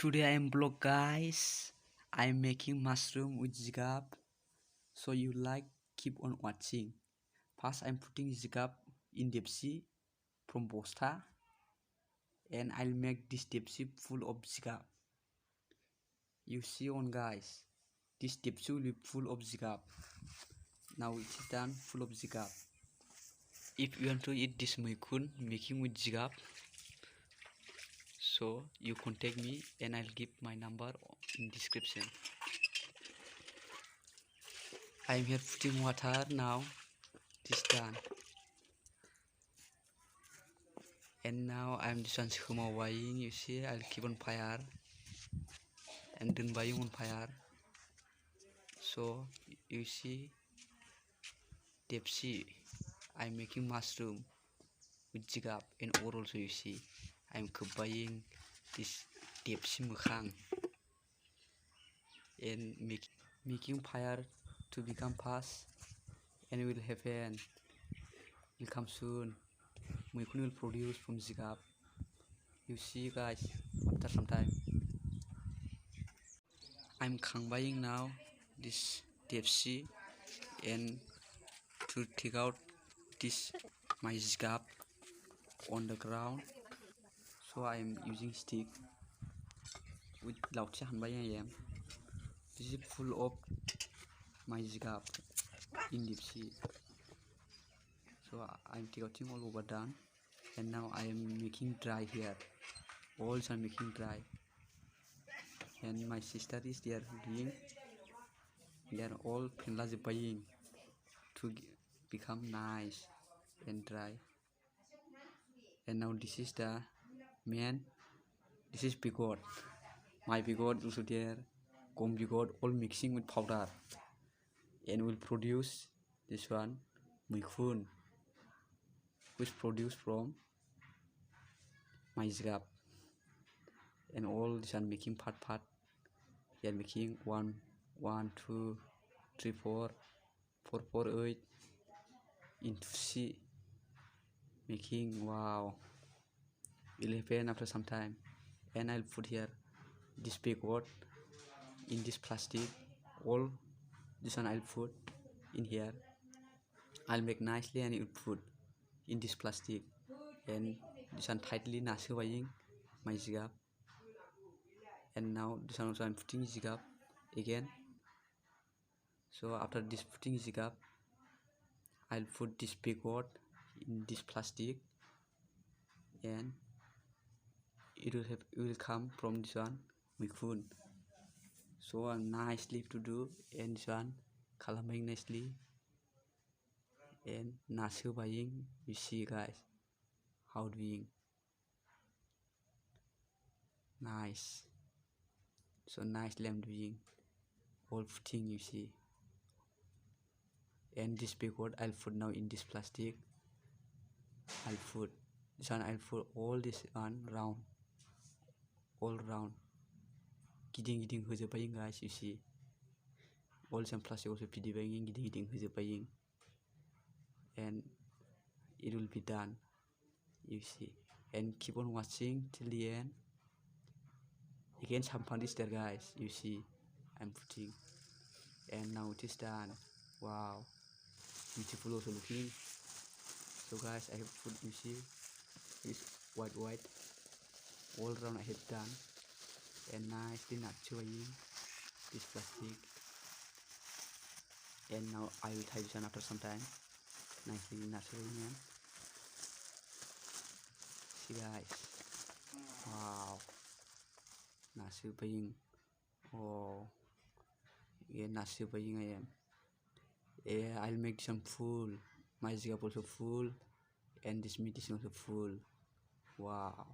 Today I am vlog guys. I am making mushroom with zigap. So you like, keep on watching. First I'm putting zigap in dipsy from bosta, and I'll make this dipsy full of zigap. You see on guys, this dipsy will be full of zigap. Now it is done, full of zigap. If you want to eat this muikun making with zigap, so you contact me and I'll give my number in description. I'm here putting water now. This done. And now I'm just on buying. You see, I'll keep on fire and then buying on fire. So you see, dipsy. I'm making mushroom with zigap and or also you see, I'm buying this dipsy mukhang and making fire to become fast and will happen. Will come soon. Muikun will produce from zigap. You see guys, after some time. I'm buying now this dipsy and to take out this my zigap on the ground. So I am using stick with lauchi hanbai I am. This is full of my zigap in dipsy. So I'm taking all over done, and now I am making dry here. All are making dry, and my sister is there doing. They are all buying to become nice and dry. And now this is the man. This is bigot. My bigot also there. Gom bigot all mixing with powder, and will produce this one muikun, which produced from my zigap. And all this one making part. They are making 1, 1, 2, 3, 4, 4, 4, 8 into C. Making wow. Will happen after some time. And I'll put here this bigot in this plastic. All this one I'll put in here. I'll make nicely and it will put in this plastic, and this one tightly buying my zigap. And now this one also I'm putting zigap again. So after this putting zigap, I'll put this bigot in this plastic, and it will come from this one muikun. So nicely to do, and this one calaming nicely and buying. You see guys how doing nice. So nicely I'm doing all thing you see. And this bigot I'll put now in this plastic. I'll put this one. I'll put all this one round, all round. Gidding buying guys. You see, all some plastic also buying gidding buying, and it will be done. You see, and keep on watching till the end. Again, some fun is there guys. You see, I'm putting, and now it is done. Wow, beautiful also looking. So guys, I have put, you see, this white all around I have done, and nicely showing this plastic. And now I will tie this one after some time. Nicely showing them. See guys, wow, buying. Oh, yeah, buying I am. Yeah, I'll make some full. My zigap also full, and this meat is also full. Wow,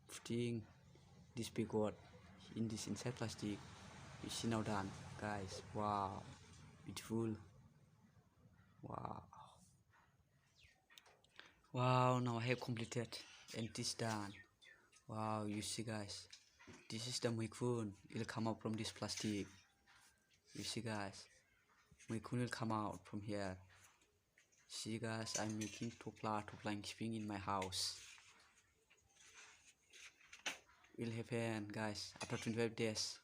putting this bigot in this inside plastic. You see now done, guys. Wow, beautiful. Wow, wow. Now I have completed, and this done. Wow, you see guys, this is the muikun. It'll come out from this plastic. You see guys, muikun will come out from here. See guys, I'm making topla keeping in my house. will happen, guys. After 25 days,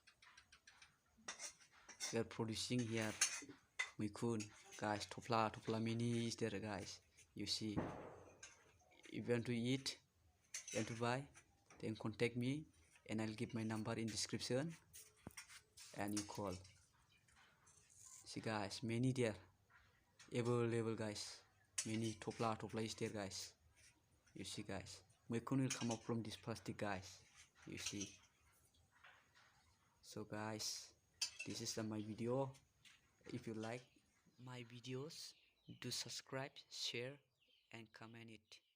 we are producing here Mikun, guys. Topla mini is there, guys. You see, if you want to eat, you want to buy, then contact me, and I'll give my number in description, and you call. See, guys, many there, available, guys. Many topla is there, guys. You see, guys, Mikun will come up from this plastic, guys. You see. So, guys, this is my video. If you like my videos, do subscribe, share, and comment it.